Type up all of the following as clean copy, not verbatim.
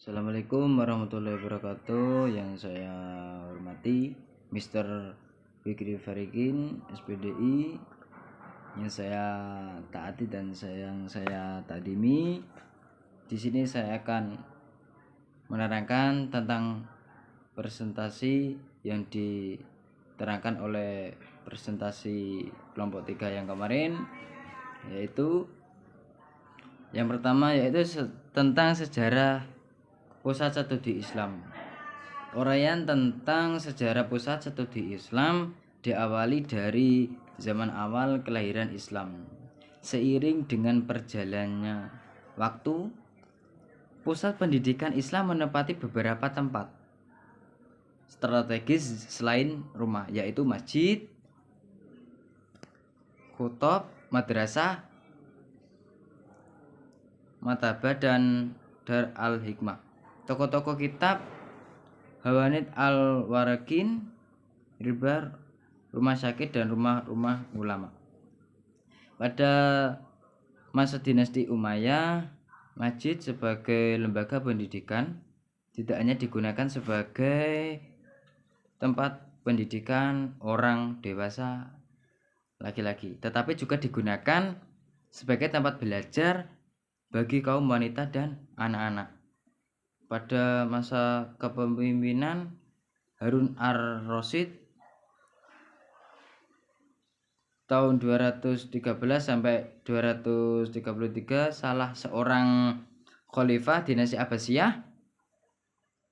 Assalamualaikum warahmatullahi wabarakatuh. Yang saya hormati Mr. Fikri Farikin, SPDI, yang saya taati dan yang saya takdimi. Di sini saya akan menerangkan tentang presentasi yang diterangkan oleh presentasi kelompok 3 yang kemarin, yaitu yang pertama yaitu tentang sejarah pusat studi Islam. Uraian tentang sejarah pusat studi Islam diawali dari zaman awal kelahiran Islam. Seiring dengan perjalannya waktu, pusat pendidikan Islam menempati beberapa tempat strategis selain rumah, yaitu masjid, kutub, madrasah, matabah, dan dar al-hikmah. Tokoh-tokoh kitab Hawanit al-Warakin, Ribar, rumah sakit, dan rumah-rumah ulama. Pada masa dinasti Umayyah, masjid sebagai lembaga pendidikan tidak hanya digunakan sebagai tempat pendidikan orang dewasa laki-laki, tetapi juga digunakan sebagai tempat belajar bagi kaum wanita dan anak-anak. Pada masa kepemimpinan Harun ar-Rasyid tahun 213 sampai 233, salah seorang khalifah dinasti Abbasiyah,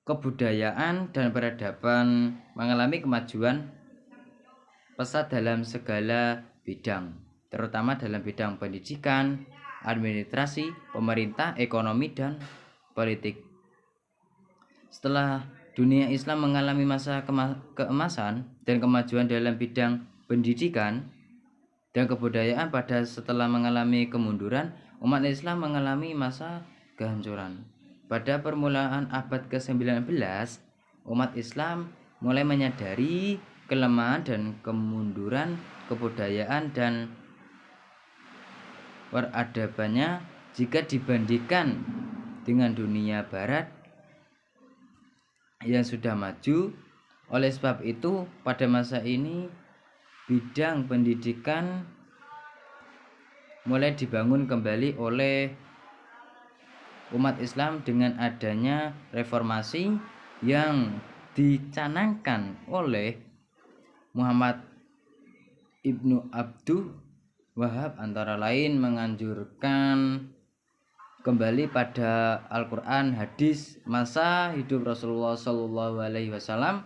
kebudayaan dan peradaban mengalami kemajuan pesat dalam segala bidang, terutama dalam bidang pendidikan, administrasi, pemerintah, ekonomi, dan politik. Setelah dunia Islam mengalami masa keemasan dan kemajuan dalam bidang pendidikan dan kebudayaan, setelah mengalami kemunduran, umat Islam mengalami masa kehancuran. Pada permulaan abad ke-19, umat Islam mulai menyadari kelemahan dan kemunduran kebudayaan dan peradabannya jika dibandingkan dengan dunia barat yang sudah maju. Oleh sebab itu, pada masa ini bidang pendidikan mulai dibangun kembali oleh umat Islam dengan adanya reformasi yang dicanangkan oleh Muhammad Ibnu Abdul Wahab, antara lain menganjurkan kembali pada Al-Quran, hadis, masa hidup Rasulullah SAW,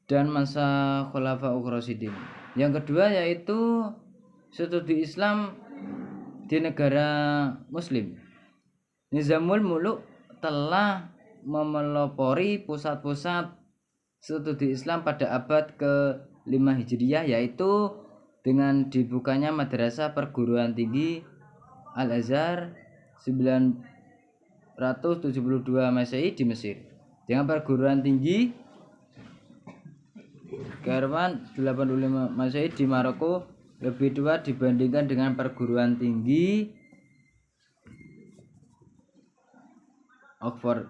dan masa Khulafaur Rasyidin. Yang kedua yaitu studi Islam di negara Muslim. Nizamul Muluk telah memelopori pusat-pusat studi Islam pada abad ke-5 Hijriah, yaitu dengan dibukanya madrasah perguruan tinggi Al-Azhar 972 Masehi di Mesir, dengan perguruan tinggi Kairouan 85 Masehi di Maroko lebih tua dibandingkan dengan perguruan tinggi Oxford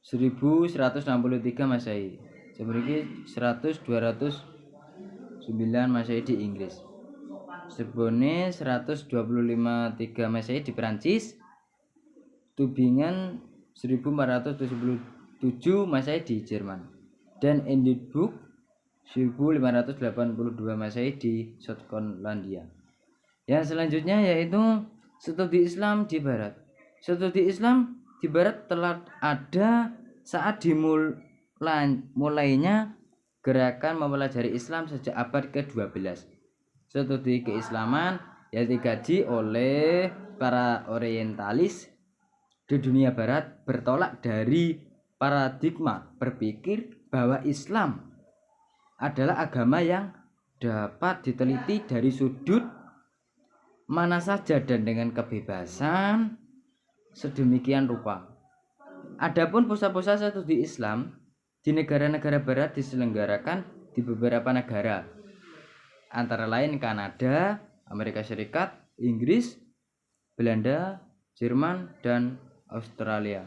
1163 Masehi, seperti 209 Masehi di Inggris, Sorbonne 125 Masehi di Perancis, Tübingen 1477 Masehi di Jerman, dan Edinburgh 1582 Masehi di Skotlandia. Yang selanjutnya yaitu studi Islam di Barat. Studi Islam di Barat telah ada saat dimulainya gerakan mempelajari Islam sejak abad ke-12. Studi keislaman yang digaji oleh para orientalis di dunia barat bertolak dari paradigma berpikir bahwa Islam adalah agama yang dapat diteliti dari sudut mana saja dan dengan kebebasan sedemikian rupa. Adapun pusat-pusat studi Islam di negara-negara barat diselenggarakan di beberapa negara, antara lain Kanada, Amerika Serikat, Inggris, Belanda, Jerman, dan Australia.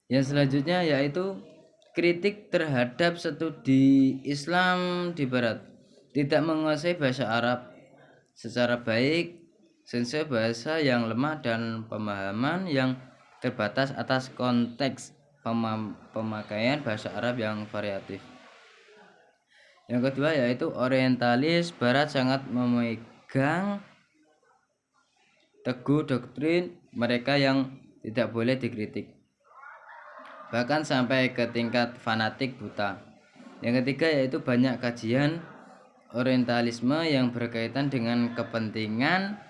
Yang selanjutnya yaitu kritik terhadap studi Islam di Barat. Tidak menguasai bahasa Arab secara baik, sensor bahasa yang lemah dan pemahaman yang terbatas atas konteks pemakaian bahasa Arab yang variatif. Yang kedua yaitu orientalis Barat sangat memegang teguh doktrin mereka yang tidak boleh dikritik, bahkan sampai ke tingkat fanatik buta. Yang ketiga yaitu banyak kajian orientalisme yang berkaitan dengan kepentingan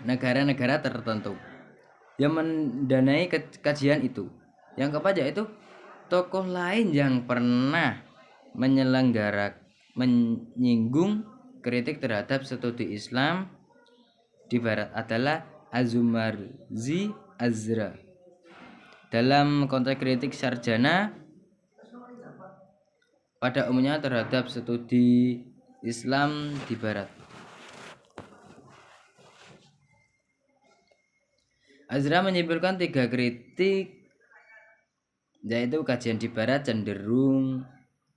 negara-negara tertentu yang mendanai kajian itu. Yang keempat yaitu tokoh lain yang pernah menyinggung kritik terhadap studi Islam di Barat adalah Azumarzi Azra. Dalam konteks kritik sarjana pada umumnya terhadap studi Islam di Barat. Azra menyimpulkan 3 kritik, yaitu kajian di Barat cenderung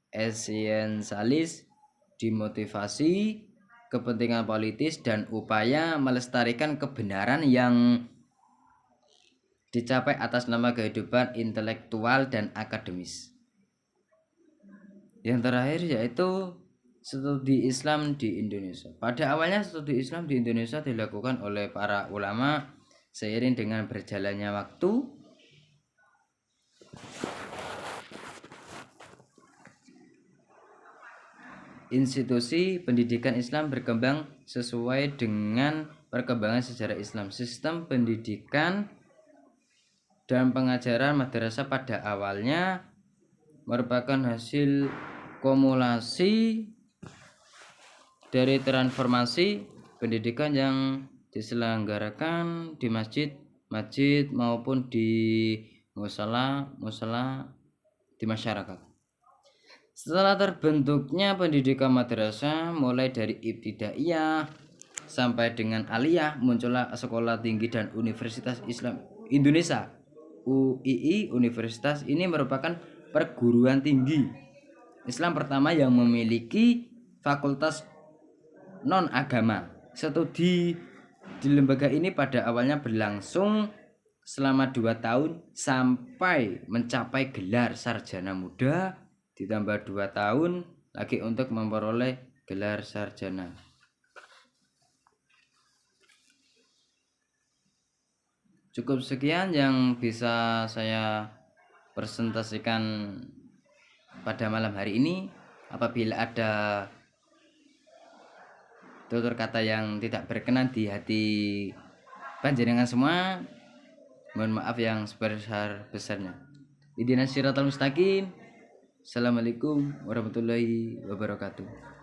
esensialis, dimotivasi kepentingan politis, dan upaya melestarikan kebenaran yang dicapai atas nama kehidupan intelektual dan akademis. Yang terakhir yaitu studi Islam di Indonesia. Pada awalnya studi Islam di Indonesia dilakukan oleh para ulama. Seiring dengan berjalannya waktu, institusi pendidikan Islam berkembang sesuai dengan perkembangan sejarah Islam. Sistem pendidikan dan pengajaran madrasah pada awalnya merupakan hasil kumulasi dari transformasi pendidikan yang diselenggarakan di masjid maupun di musala di masyarakat. Setelah terbentuknya pendidikan madrasah mulai dari ibtidaiyah sampai dengan aliyah, muncullah Sekolah Tinggi dan Universitas Islam Indonesia UII. Universitas ini merupakan perguruan tinggi Islam pertama yang memiliki fakultas non agama. Studi di lembaga ini pada awalnya berlangsung selama 2 tahun sampai mencapai gelar sarjana muda, ditambah 2 tahun lagi untuk memperoleh gelar sarjana. Cukup sekian yang bisa saya presentasikan pada malam hari ini. Apabila ada tutur kata yang tidak berkenan di hati panjenengan semua, mohon maaf yang sebesar-besarnya. Ihdinas siratal mustaqim. Assalamualaikum warahmatullahi wabarakatuh.